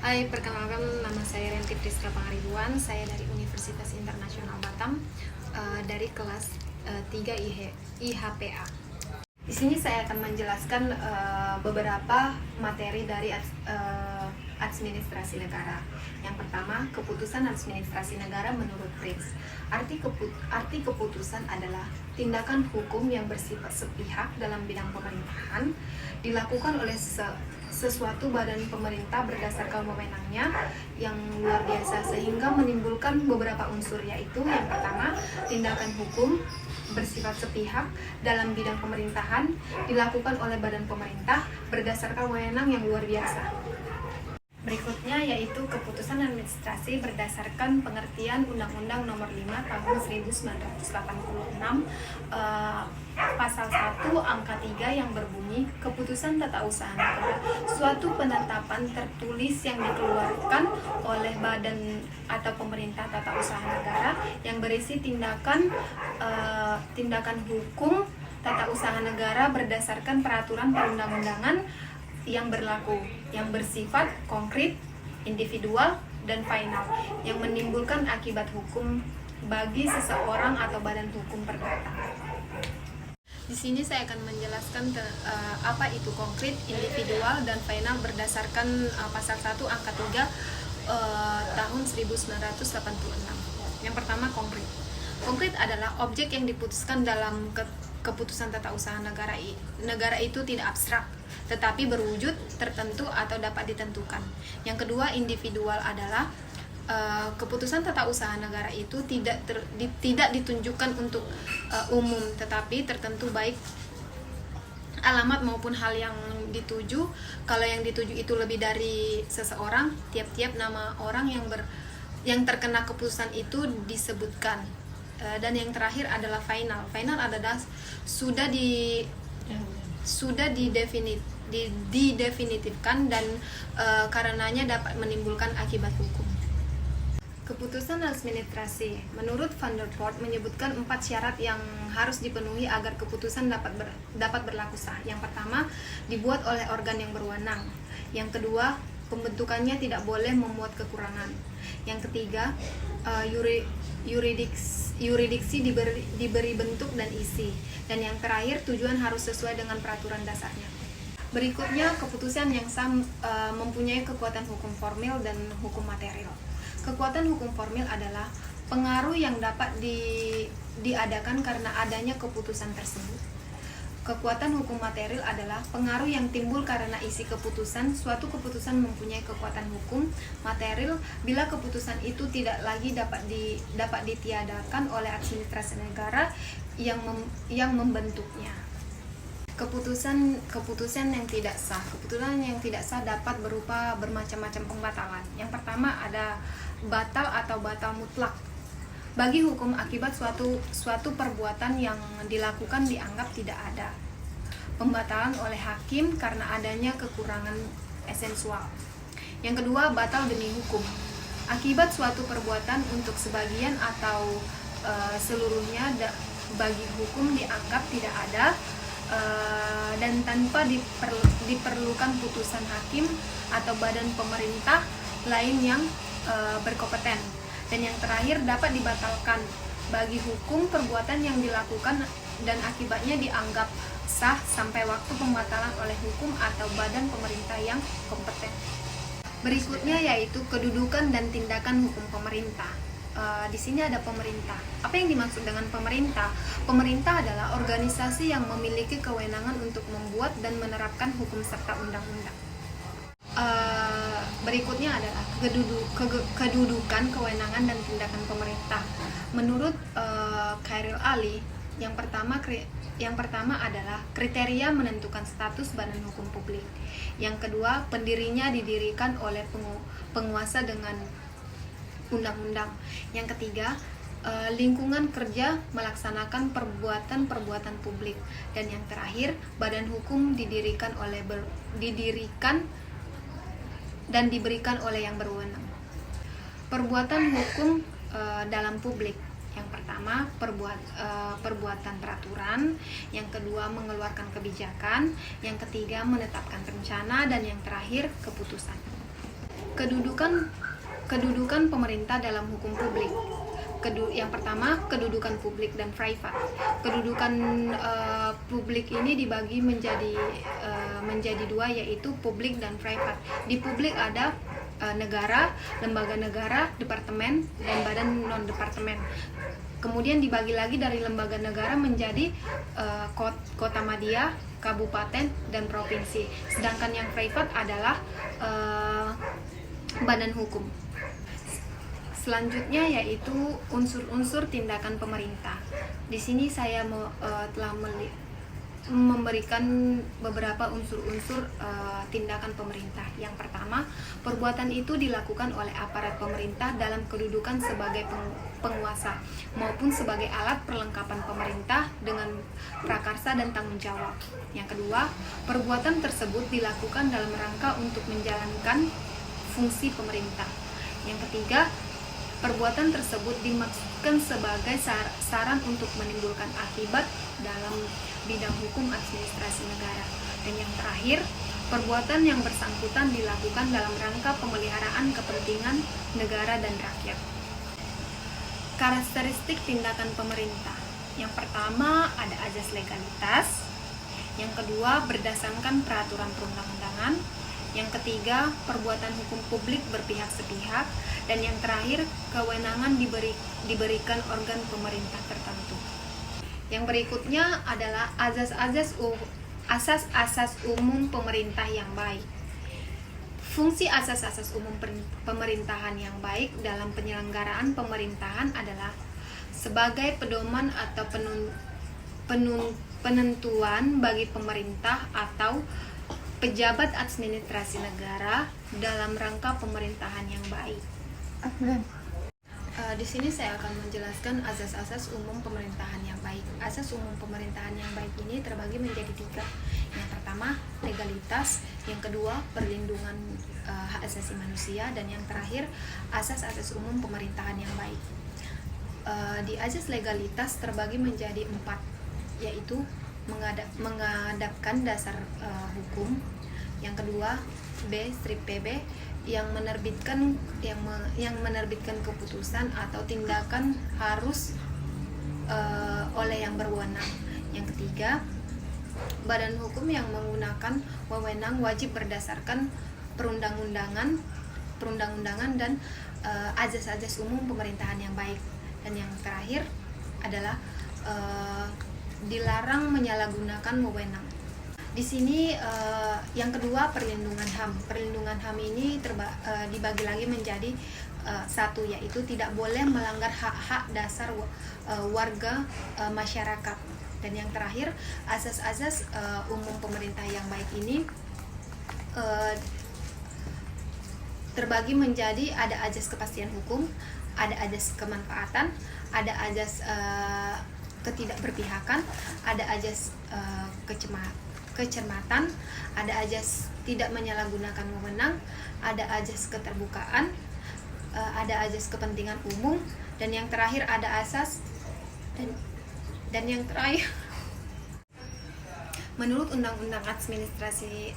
Hai, perkenalkan nama saya Renti Priska Pangaribuan. Saya dari Universitas Internasional Batam, dari kelas 3 IHPA. Di sini saya akan menjelaskan beberapa materi dari administrasi negara. Yang pertama, keputusan administrasi negara menurut Prince. Arti keputusan adalah tindakan hukum yang bersifat sepihak dalam bidang pemerintahan, dilakukan oleh sesuatu badan pemerintah berdasarkan wewenangnya yang luar biasa sehingga menimbulkan beberapa unsur, yaitu yang pertama, tindakan hukum bersifat sepihak dalam bidang pemerintahan dilakukan oleh badan pemerintah berdasarkan wewenang yang luar biasa. Berikutnya yaitu keputusan administrasi berdasarkan pengertian Undang-Undang Nomor 5 Tahun 1986 Pasal 1 Angka 3 yang berbunyi keputusan tata usaha negara suatu penetapan tertulis yang dikeluarkan oleh badan atau pemerintah tata usaha negara yang berisi tindakan hukum tata usaha negara berdasarkan peraturan perundang-undangan yang berlaku, yang bersifat konkret, individual, dan final, yang menimbulkan akibat hukum bagi seseorang atau badan hukum perdata. Di sini saya akan menjelaskan apa itu konkret, individual, dan final berdasarkan pasal 1 angka 3 tahun 1986. Yang pertama, konkret. Konkret adalah objek yang diputuskan dalam keputusan tata usaha negara. Negara itu tidak abstrak, tetapi berwujud tertentu atau dapat ditentukan. Yang kedua, individual adalah keputusan tata usaha negara itu tidak ditunjukkan untuk umum, tetapi tertentu baik alamat maupun hal yang dituju. Kalau yang dituju itu lebih dari seseorang, tiap-tiap nama orang yang terkena keputusan itu disebutkan. Dan yang terakhir adalah final. Final adalah sudah didefinitifkan dan karenanya dapat menimbulkan akibat hukum. Keputusan administrasi menurut Van der Voort menyebutkan 4 syarat yang harus dipenuhi agar keputusan dapat berlaku sah. Yang pertama, dibuat oleh organ yang berwenang. Yang kedua, pembentukannya tidak boleh memuat kekurangan. Yang ketiga, yuridiksi diberi bentuk dan isi. Dan yang terakhir, tujuan harus sesuai dengan peraturan dasarnya. Berikutnya, keputusan yang sah mempunyai kekuatan hukum formil dan hukum material. Kekuatan hukum formil adalah pengaruh yang dapat diadakan karena adanya keputusan tersebut. Kekuatan hukum material adalah pengaruh yang timbul karena isi keputusan. Suatu keputusan mempunyai kekuatan hukum material bila keputusan itu tidak lagi dapat ditiadakan oleh administrasi negara yang membentuknya. Keputusan yang tidak sah. Keputusan yang tidak sah dapat berupa bermacam-macam pembatalan. Yang pertama ada batal atau batal mutlak. Bagi hukum akibat suatu perbuatan yang dilakukan dianggap tidak ada. Pembatalan oleh hakim karena adanya kekurangan esensial. Yang kedua, batal demi hukum. Akibat suatu perbuatan untuk sebagian atau seluruhnya bagi hukum dianggap tidak ada dan tanpa diperlukan putusan hakim atau badan pemerintah lain yang berkompeten. Dan yang terakhir, dapat dibatalkan bagi hukum perbuatan yang dilakukan dan akibatnya dianggap sah sampai waktu pembatalan oleh hukum atau badan pemerintah yang kompeten. Berikutnya yaitu kedudukan dan tindakan hukum pemerintah. Di sini ada pemerintah. Apa yang dimaksud dengan pemerintah? Pemerintah adalah organisasi yang memiliki kewenangan untuk membuat dan menerapkan hukum serta undang-undang. Berikutnya adalah kedudukan, kewenangan, dan tindakan pemerintah. Menurut Khairil Ali, yang pertama adalah kriteria menentukan status badan hukum publik. Yang kedua, pendirinya didirikan oleh penguasa dengan undang-undang. Yang ketiga, lingkungan kerja melaksanakan perbuatan publik. Dan yang terakhir, badan hukum didirikan dan diberikan oleh yang berwenang. Perbuatan hukum dalam publik. Yang pertama, perbuatan peraturan. Yang kedua, mengeluarkan kebijakan. Yang ketiga, menetapkan rencana. Dan yang terakhir, keputusan. Kedudukan pemerintah dalam hukum publik. Yang pertama, kedudukan publik dan private. Kedudukan publik ini dibagi menjadi dua, yaitu publik dan private. Di publik ada negara, lembaga negara, departemen, dan badan non-departemen. Kemudian dibagi lagi dari lembaga negara menjadi kota madya, kabupaten, dan provinsi. Sedangkan yang private adalah badan hukum. Selanjutnya yaitu unsur-unsur tindakan pemerintah. Di sini saya telah memberikan beberapa unsur-unsur tindakan pemerintah. Yang pertama, perbuatan itu dilakukan oleh aparat pemerintah dalam kedudukan sebagai penguasa maupun sebagai alat perlengkapan pemerintah dengan prakarsa dan tanggung jawab. Yang kedua, perbuatan tersebut dilakukan dalam rangka untuk menjalankan fungsi pemerintah. Yang ketiga, perbuatan tersebut dimaksudkan sebagai saran untuk menimbulkan akibat dalam bidang hukum administrasi negara. Dan yang terakhir, perbuatan yang bersangkutan dilakukan dalam rangka pemeliharaan kepentingan negara dan rakyat. Karakteristik tindakan pemerintah. Yang pertama, ada azas legalitas. Yang kedua, berdasarkan peraturan perundang-undangan. Yang ketiga, perbuatan hukum publik berpihak sepihak. Dan yang terakhir, kewenangan diberikan organ pemerintah tertentu. Yang berikutnya adalah asas-asas umum pemerintah yang baik. Fungsi asas-asas umum pemerintahan yang baik dalam penyelenggaraan pemerintahan adalah sebagai pedoman atau penentuan bagi pemerintah atau pejabat administrasi negara dalam rangka pemerintahan yang baik. Di sini saya akan menjelaskan asas-asas umum pemerintahan yang baik. Asas umum pemerintahan yang baik ini terbagi menjadi 3. Yang pertama, legalitas. Yang kedua, perlindungan hak asasi manusia. Dan yang terakhir, asas-asas umum pemerintahan yang baik. Di asas legalitas terbagi menjadi 4, yaitu mengadapkan dasar hukum. Yang kedua, strip PB yang menerbitkan keputusan atau tindakan harus oleh yang berwenang. Yang ketiga, badan hukum yang menggunakan wewenang wajib berdasarkan perundang-undangan dan azas-azas umum pemerintahan yang baik. Dan yang terakhir adalah dilarang menyalahgunakan wewenang. Di sini yang kedua, perlindungan HAM. Perlindungan HAM ini dibagi lagi menjadi 1, yaitu tidak boleh melanggar hak-hak dasar warga masyarakat. Dan yang terakhir, asas-asas umum pemerintah yang baik ini terbagi menjadi ada azas kepastian hukum, ada azas kemanfaatan, ada azas ketidakberpihakan, ada azas kecermatan, ada azas tidak menyalahgunakan wewenang, ada azas keterbukaan, ada azas kepentingan umum, dan yang terakhir ada asas dan yang terakhir menurut Undang-Undang Administrasi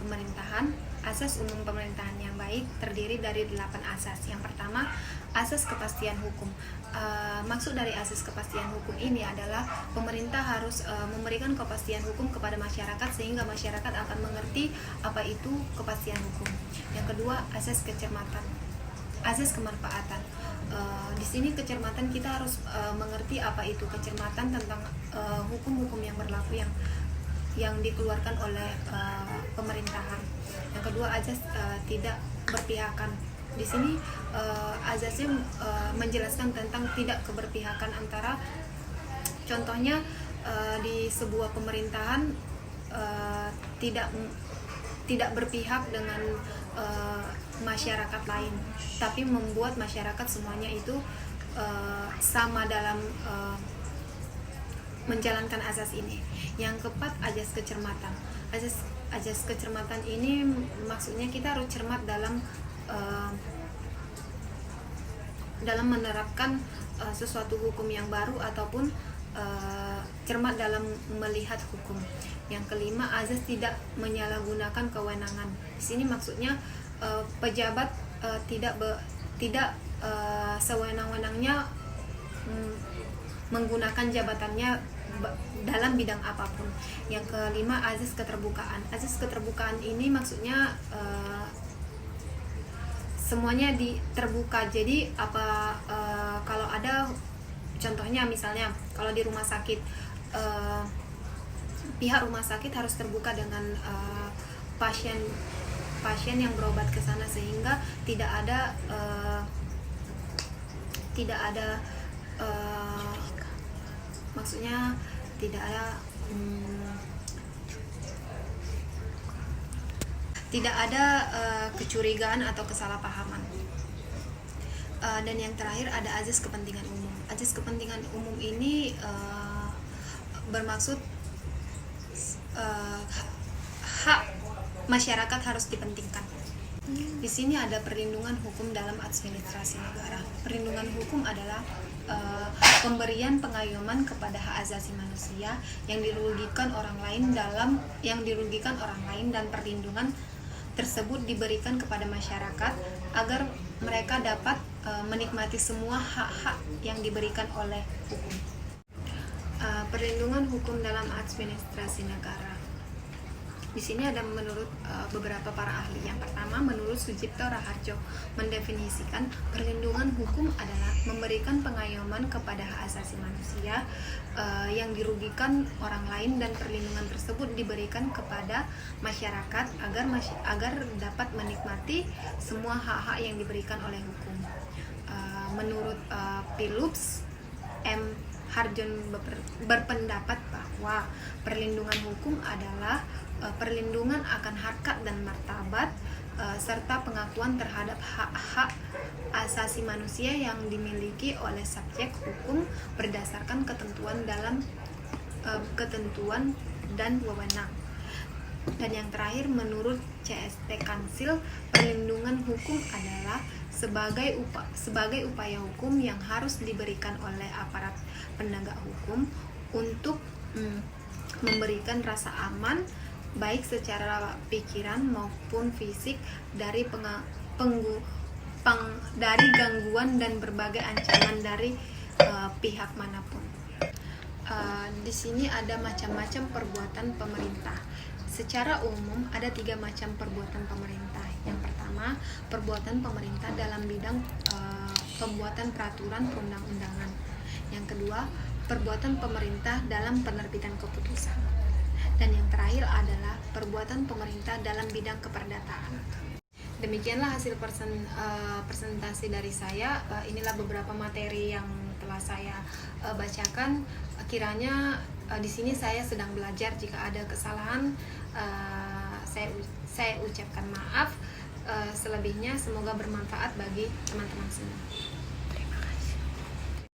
Pemerintahan, asas umum pemerintahan yang baik terdiri dari 8 asas. Yang pertama, asas kepastian hukum. Maksud dari asas kepastian hukum ini adalah pemerintah harus memberikan kepastian hukum kepada masyarakat sehingga masyarakat akan mengerti apa itu kepastian hukum. Yang kedua, asas kecermatan, asas kemanfaatan. Di sini kecermatan, kita harus mengerti apa itu kecermatan tentang hukum-hukum yang berlaku yang dikeluarkan oleh pemerintahan. Yang kedua, azas tidak berpihakan. Di sini azasnya menjelaskan tentang tidak keberpihakan antara, contohnya di sebuah pemerintahan tidak berpihak dengan masyarakat lain, tapi membuat masyarakat semuanya itu sama dalam menjalankan asas ini. Yang keempat, azas kecermatan. Azas kecermatan ini maksudnya kita harus cermat dalam menerapkan sesuatu hukum yang baru ataupun cermat dalam melihat hukum. Yang kelima, azas tidak menyalahgunakan kewenangan. Di sini maksudnya pejabat tidak sewenang-wenangnya menggunakan jabatannya dalam bidang apapun. Yang kelima, azas keterbukaan. Azas keterbukaan ini maksudnya semuanya terbuka. Jadi kalau ada contohnya, misalnya kalau di rumah sakit, pihak rumah sakit harus terbuka dengan pasien yang berobat ke sana, sehingga tidak ada maksudnya tidak ada kecurigaan atau kesalahpahaman. Dan yang terakhir ada azas kepentingan umum. Azas kepentingan umum ini bermaksud hak masyarakat harus dipentingkan. Di sini ada perlindungan hukum dalam administrasi negara. Perlindungan hukum adalah pemberian pengayoman kepada hak asasi manusia yang dirugikan orang lain dan perlindungan tersebut diberikan kepada masyarakat agar mereka dapat menikmati semua hak-hak yang diberikan oleh hukum. Perlindungan hukum dalam administrasi negara. Di sini ada menurut beberapa para ahli. Yang pertama, menurut Sujipto Raharjo, mendefinisikan perlindungan hukum adalah memberikan pengayoman kepada hak asasi manusia yang dirugikan orang lain, dan perlindungan tersebut diberikan kepada masyarakat agar dapat menikmati semua hak-hak yang diberikan oleh hukum. Menurut Phillips M. Harjon berpendapat bahwa perlindungan hukum adalah perlindungan akan harkat dan martabat serta pengakuan terhadap hak-hak asasi manusia yang dimiliki oleh subjek hukum berdasarkan ketentuan dan wewenang. Dan yang terakhir, menurut CST Kansil, perlindungan hukum adalah sebagai upaya hukum yang harus diberikan oleh aparat penegak hukum untuk memberikan rasa aman baik secara pikiran maupun fisik dari gangguan dan berbagai ancaman dari pihak manapun. Di sini ada macam-macam perbuatan pemerintah. Secara umum ada 3 macam perbuatan pemerintah. Yang pertama, perbuatan pemerintah dalam bidang pembuatan peraturan perundang-undangan. Yang kedua, perbuatan pemerintah dalam penerbitan keputusan. Dan yang terakhir adalah perbuatan pemerintah dalam bidang keperdataan. Demikianlah hasil presentasi dari saya. Inilah beberapa materi yang telah saya bacakan. Kiranya di sini saya sedang belajar. Jika ada kesalahan, saya ucapkan maaf. Selebihnya semoga bermanfaat bagi teman-teman semua.